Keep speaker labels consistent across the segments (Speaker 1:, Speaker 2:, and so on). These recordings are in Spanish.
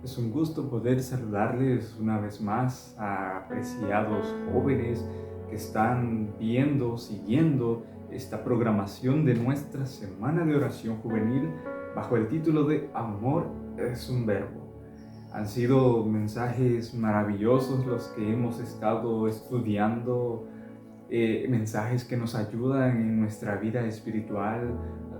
Speaker 1: Es un gusto poder saludarles una vez más a apreciados jóvenes que están viendo, siguiendo esta programación de nuestra Semana de Oración Juvenil bajo el título de Amor es un verbo. Han sido mensajes maravillosos los que hemos estado estudiando, mensajes que nos ayudan en nuestra vida espiritual,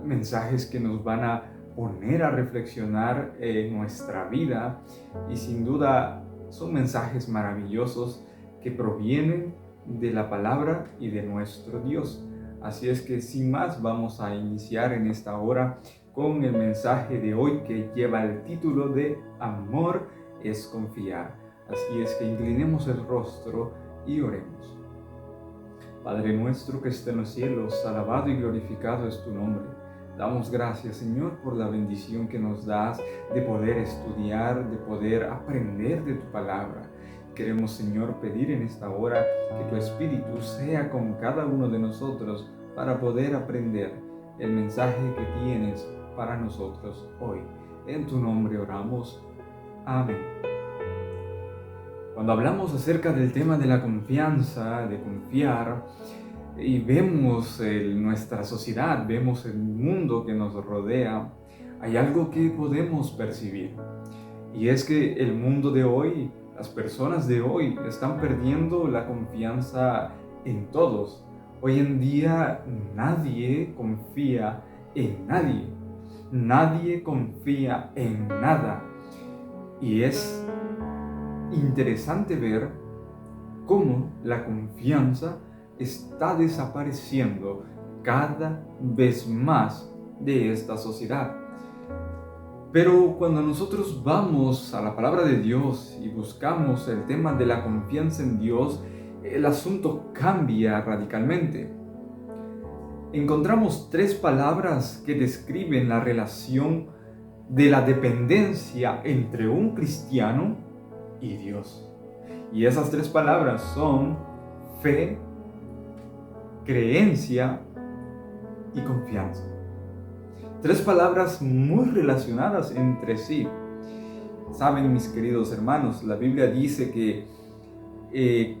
Speaker 1: mensajes que nos van a poner a reflexionar en nuestra vida, y sin duda son mensajes maravillosos que provienen de la palabra y de nuestro Dios. Así es que sin más vamos a iniciar en esta hora con el mensaje de hoy que lleva el título de Amor es confiar. Así es que inclinemos el rostro y oremos. Padre nuestro que está en los cielos, alabado y glorificado es tu nombre. Damos gracias, Señor, por la bendición que nos das de poder estudiar, de poder aprender de tu palabra. Queremos, Señor, pedir en esta hora que tu Espíritu sea con cada uno de nosotros para poder aprender el mensaje que tienes para nosotros hoy. En tu nombre oramos. Amén. Cuando hablamos acerca del tema de la confianza, de confiar, y vemos nuestra sociedad, vemos el mundo que nos rodea, hay algo que podemos percibir. Y es que el mundo de hoy, las personas de hoy, están perdiendo la confianza en todos. Hoy en día nadie confía en nadie. Nadie confía en nada. Y es interesante ver cómo la confianza está desapareciendo cada vez más de esta sociedad. Pero cuando nosotros vamos a la palabra de Dios y buscamos el tema de la confianza en Dios, el asunto cambia radicalmente. Encontramos tres palabras que describen la relación de la dependencia entre un cristiano y Dios. Y esas tres palabras son fe, creencia y confianza. Tres palabras muy relacionadas entre sí. Saben, mis queridos hermanos, la Biblia dice que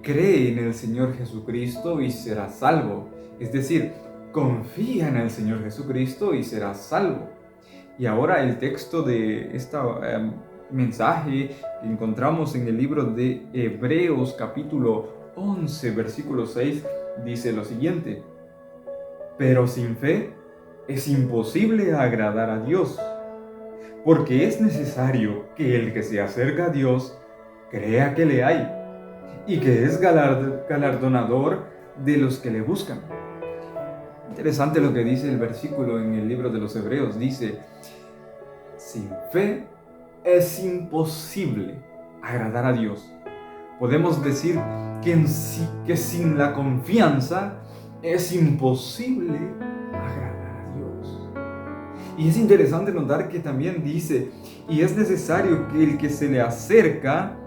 Speaker 1: cree en el Señor Jesucristo y serás salvo. Es decir, confía en el Señor Jesucristo y serás salvo. Y ahora el texto de este mensaje que encontramos en el libro de Hebreos capítulo 11, versículo 6, dice lo siguiente: pero sin fe es imposible agradar a Dios, porque es necesario que el que se acerca a Dios crea que le hay y que es galardonador de los que le buscan. Interesante lo que dice el versículo en el libro de los Hebreos. Dice: sin fe es imposible agradar a Dios. Podemos decir que sin la confianza es imposible agradar a Dios. Y es interesante notar que también dice: y es necesario que el que se le acerca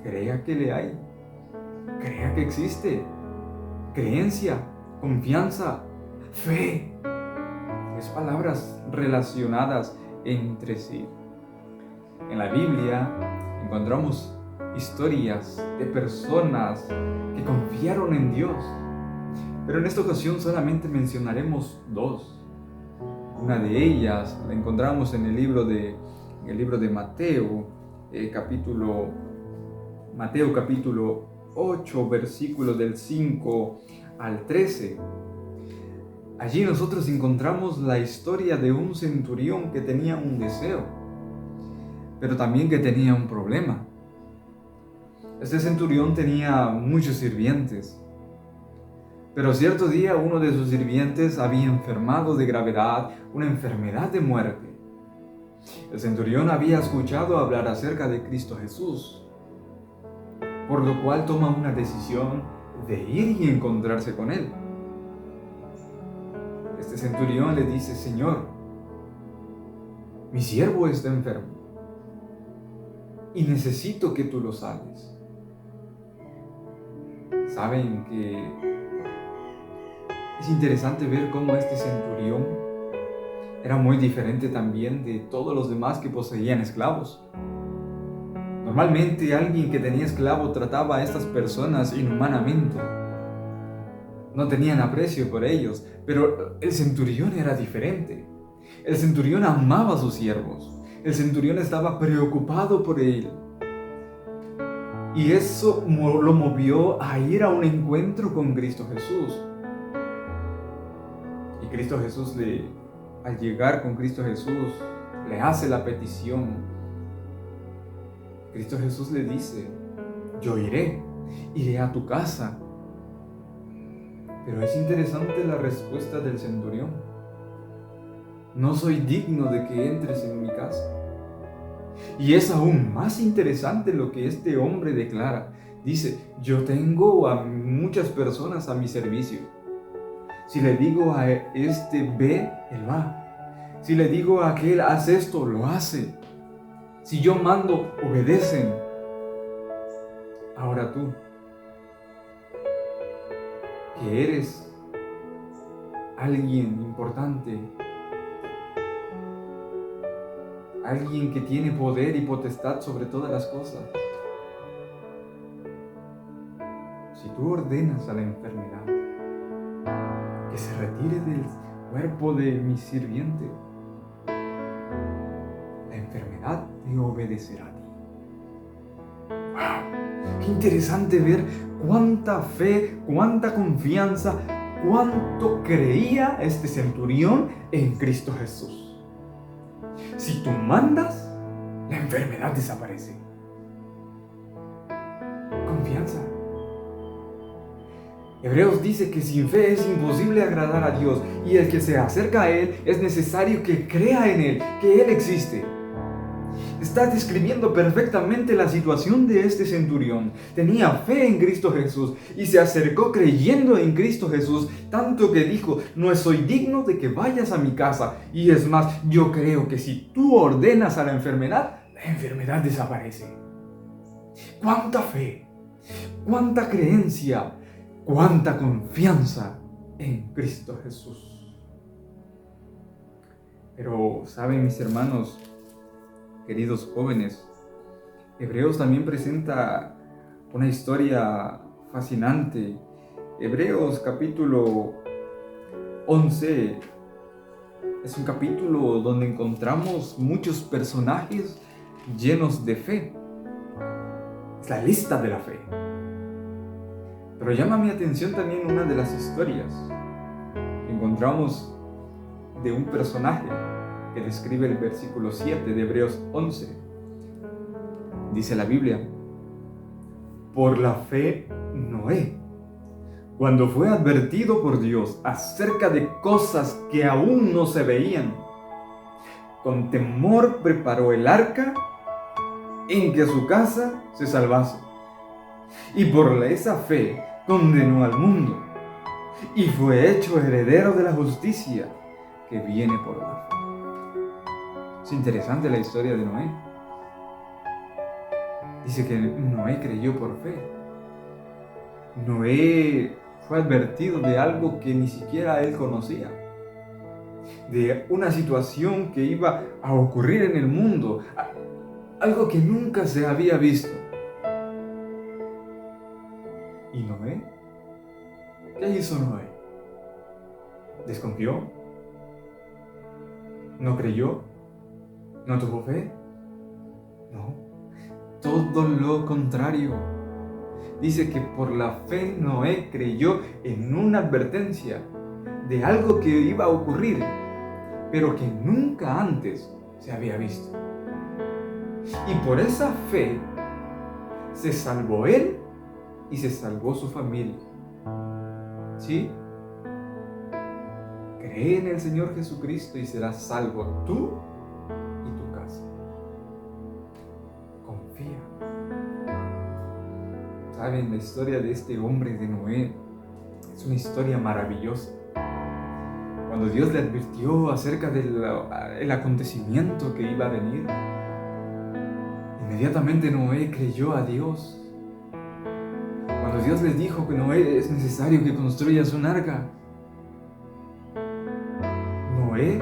Speaker 1: crea que le hay, crea que existe. Creencia, confianza, fe. Es palabras relacionadas entre sí. En la Biblia encontramos historias de personas que confiaron en Dios, pero en esta ocasión solamente mencionaremos dos. Una de ellas la encontramos en el libro de Mateo, capítulo 8, versículo del 5 al 13. Allí nosotros encontramos la historia de un centurión que tenía un deseo, pero también que tenía un problema. Este centurión tenía muchos sirvientes, pero cierto día uno de sus sirvientes había enfermado de gravedad, una enfermedad de muerte. El centurión había escuchado hablar acerca de Cristo Jesús, por lo cual toma una decisión de ir y encontrarse con él. Este centurión le dice: Señor, mi siervo está enfermo y necesito que tú lo sanes. Saben que es interesante ver cómo este centurión era muy diferente también de todos los demás que poseían esclavos. Normalmente alguien que tenía esclavo trataba a estas personas inhumanamente. No tenían aprecio por ellos, pero el centurión era diferente. El centurión amaba a sus siervos. El centurión estaba preocupado por él. Y eso lo movió a ir a un encuentro con Cristo Jesús. Y Cristo Jesús, al llegar con Cristo Jesús, le hace la petición. Cristo Jesús le dice: yo iré a tu casa. Pero es interesante la respuesta del centurión: no soy digno de que entres en mi casa. Y es aún más interesante lo que este hombre declara. Dice: yo tengo a muchas personas a mi servicio. Si le digo a este ve, él va. Si le digo a aquel haz esto, lo hace. Si yo mando, obedecen. Ahora tú, que eres alguien importante, alguien que tiene poder y potestad sobre todas las cosas, si tú ordenas a la enfermedad que se retire del cuerpo de mi sirviente, la enfermedad te obedecerá a ti. ¡Wow! Qué interesante ver cuánta fe, cuánta confianza, cuánto creía este centurión en Cristo Jesús. Si tú mandas, la enfermedad desaparece. Confianza. Hebreos dice que sin fe es imposible agradar a Dios, y el que se acerca a Él es necesario que crea en Él, que Él existe. Está describiendo perfectamente la situación de este centurión. Tenía fe en Cristo Jesús y se acercó creyendo en Cristo Jesús, tanto que dijo: no soy digno de que vayas a mi casa. Y es más, yo creo que si tú ordenas a la enfermedad desaparece. ¡Cuánta fe! ¡Cuánta creencia! ¡Cuánta confianza en Cristo Jesús! Pero, ¿saben, mis hermanos, queridos jóvenes? Hebreos también presenta una historia fascinante. Hebreos capítulo 11 es un capítulo donde encontramos muchos personajes llenos de fe. Es la lista de la fe. Pero llama mi atención también una de las historias que encontramos de un personaje que describe el versículo 7 de Hebreos 11. Dice la Biblia: por la fe Noé, cuando fue advertido por Dios acerca de cosas que aún no se veían, con temor preparó el arca en que su casa se salvase. Y por esa fe condenó al mundo y fue hecho heredero de la justicia que viene por la fe. Es interesante la historia de Noé. Dice que Noé creyó por fe. Noé fue advertido de algo que ni siquiera él conocía, de una situación que iba a ocurrir en el mundo, algo que nunca se había visto. ¿Y Noé? ¿Qué hizo Noé? ¿Desconfió? ¿No creyó? ¿No tuvo fe? No, todo lo contrario. Dice que por la fe Noé creyó en una advertencia de algo que iba a ocurrir, pero que nunca antes se había visto. Y por esa fe se salvó él y se salvó su familia. ¿Sí? Cree en el Señor Jesucristo y serás salvo tú y tu casa. Confía. ¿Saben? La historia de este hombre de Noé es una historia maravillosa. Cuando Dios le advirtió acerca del acontecimiento que iba a venir, inmediatamente Noé creyó a Dios. Cuando Dios les dijo que Noé es necesario que construyas un arca, Noé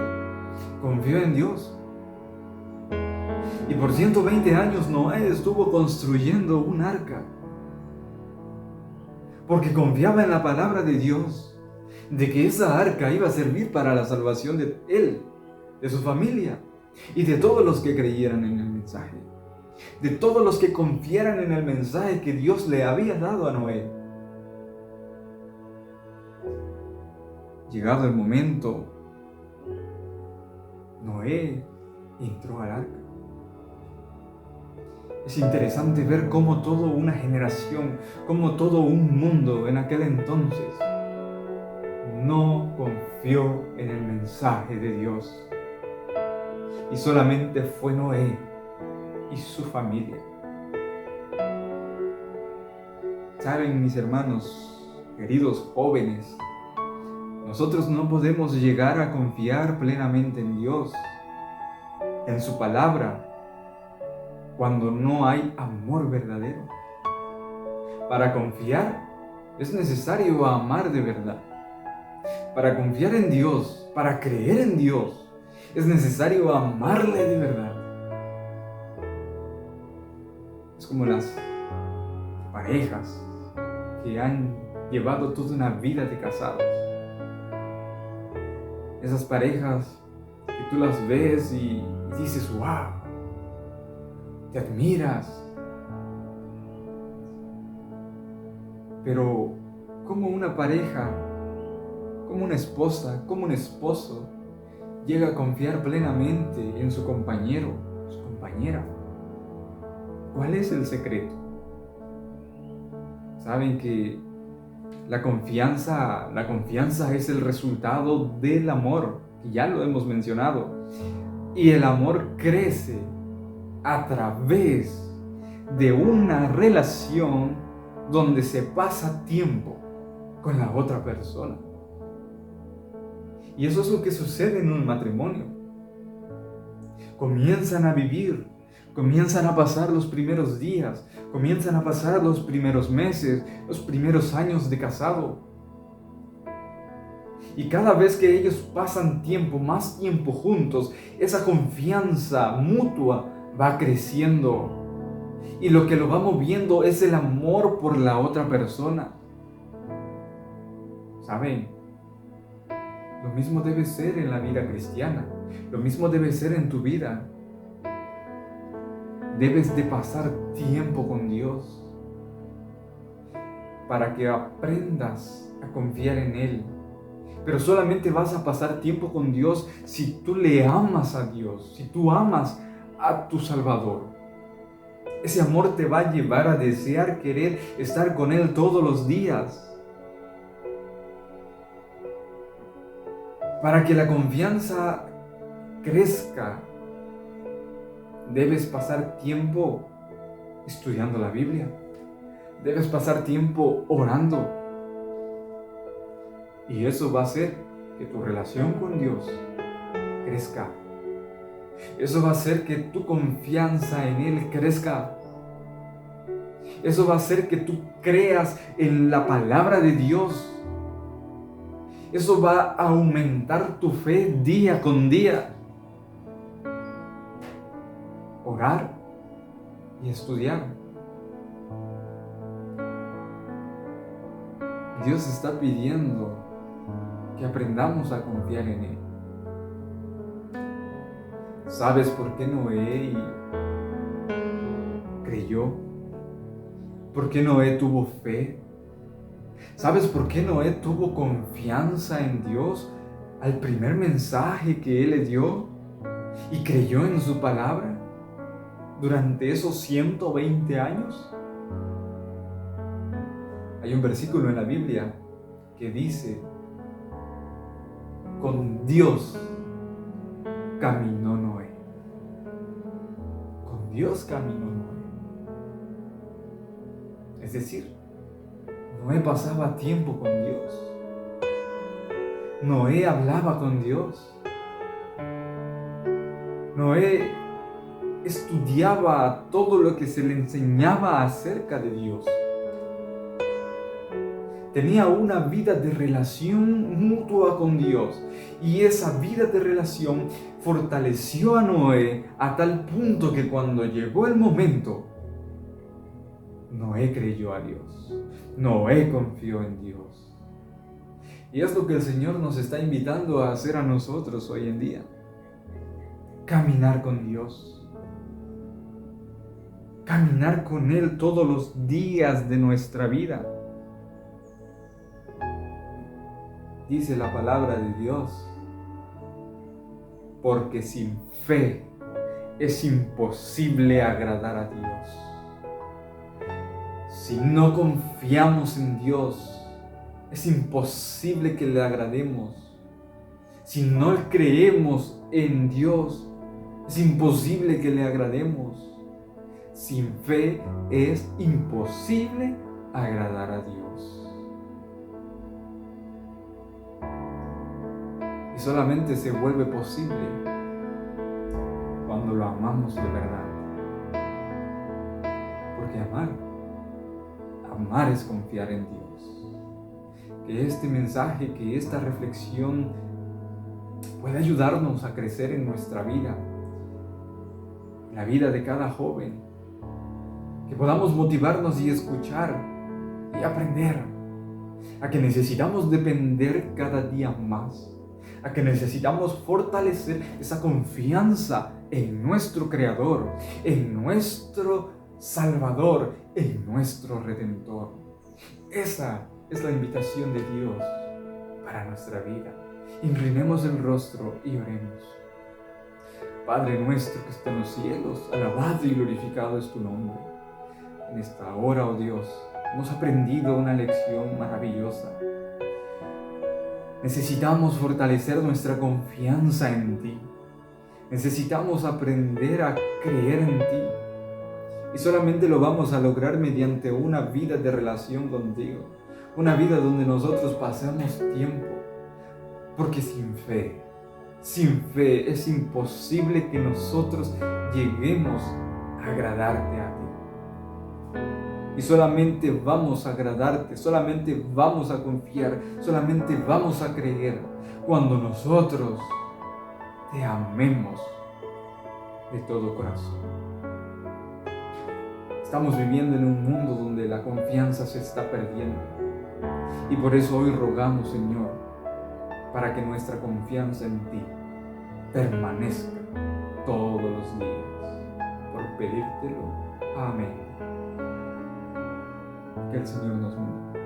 Speaker 1: confió en Dios. Y por 120 años Noé estuvo construyendo un arca, porque confiaba en la palabra de Dios, de que esa arca iba a servir para la salvación de él, de su familia y de todos los que creyeran en el mensaje, de todos los que confiaran en el mensaje que Dios le había dado a Noé. Llegado el momento, Noé entró al arca. Es interesante ver cómo toda una generación, cómo todo un mundo en aquel entonces no confió en el mensaje de Dios. Y solamente fue Noé y su familia. Saben, mis hermanos, queridos jóvenes, nosotros no podemos llegar a confiar plenamente en Dios, en su palabra, cuando no hay amor verdadero. Para confiar es necesario amar de verdad. Para confiar en Dios, para creer en Dios, es necesario amarle de verdad. Es como las parejas que han llevado toda una vida de casados. Esas parejas que tú las ves y dices, wow, te admiras. Pero como una pareja, como una esposa, como un esposo llega a confiar plenamente en su compañero, su compañera? ¿Cuál es el secreto? Saben que la confianza es el resultado del amor, que ya lo hemos mencionado. Y el amor crece a través de una relación donde se pasa tiempo con la otra persona. Y eso es lo que sucede en un matrimonio. Comienzan a vivir, comienzan a pasar los primeros días, comienzan a pasar los primeros meses, los primeros años de casado. Y cada vez que ellos pasan tiempo, más tiempo juntos, esa confianza mutua va creciendo. Y lo que lo va moviendo es el amor por la otra persona. ¿Saben? Lo mismo debe ser en la vida cristiana. Lo mismo debe ser en tu vida. Debes de pasar tiempo con Dios para que aprendas a confiar en Él. Pero solamente vas a pasar tiempo con Dios si tú le amas a Dios, si tú amas a tu Salvador. Ese amor te va a llevar a desear, querer estar con Él todos los días. Para que la confianza crezca, debes pasar tiempo estudiando la Biblia. Debes pasar tiempo orando. Y eso va a hacer que tu relación con Dios crezca. Eso va a hacer que tu confianza en Él crezca. Eso va a hacer que tú creas en la palabra de Dios. Eso va a aumentar tu fe día con día. Orar y estudiar. Dios está pidiendo que aprendamos a confiar en Él. ¿Sabes por qué Noé creyó? ¿Por qué Noé tuvo fe? ¿Sabes por qué Noé tuvo confianza en Dios al primer mensaje que Él le dio y creyó en su palabra durante esos 120 años? Hay un versículo en la Biblia que dice: con Dios caminó Noé. Con Dios caminó Noé. Es decir, Noé pasaba tiempo con Dios. Noé hablaba con Dios. Noé estudiaba todo lo que se le enseñaba acerca de Dios. tenía una vida de relación mutua con Dios. Y esa vida de relación fortaleció a Noé a tal punto que cuando llegó el momento, Noé creyó a Dios. Noé confió en Dios. Y es lo que el Señor nos está invitando a hacer a nosotros hoy en día. Caminar con Dios. Caminar con Él todos los días de nuestra vida. Dice la palabra de Dios, porque sin fe es imposible agradar a Dios. Si no confiamos en Dios, es imposible que le agrademos. Si no creemos en Dios, es imposible que le agrademos. Sin fe es imposible agradar a Dios. Y solamente se vuelve posible cuando lo amamos de verdad. Porque amar es confiar en Dios. Que este mensaje, que esta reflexión pueda ayudarnos a crecer en nuestra vida, en la vida de cada joven. Que podamos motivarnos y escuchar y aprender a que necesitamos depender cada día más, a que necesitamos fortalecer esa confianza en nuestro Creador, en nuestro Salvador, en nuestro Redentor. Esa es la invitación de Dios para nuestra vida. Inclinemos el rostro y oremos. Padre nuestro que está en los cielos, alabado y glorificado es tu nombre. En esta hora, oh Dios, hemos aprendido una lección maravillosa. Necesitamos fortalecer nuestra confianza en ti. Necesitamos aprender a creer en ti. Y solamente lo vamos a lograr mediante una vida de relación contigo. Una vida donde nosotros pasemos tiempo. Porque sin fe es imposible que nosotros lleguemos a agradarte a ti. Y solamente vamos a agradarte, solamente vamos a confiar, solamente vamos a creer cuando nosotros te amemos de todo corazón. Estamos viviendo en un mundo donde la confianza se está perdiendo. Y por eso hoy rogamos, Señor, para que nuestra confianza en ti permanezca todos los días. Por pedírtelo. Amén. Que el Señor nos bendiga.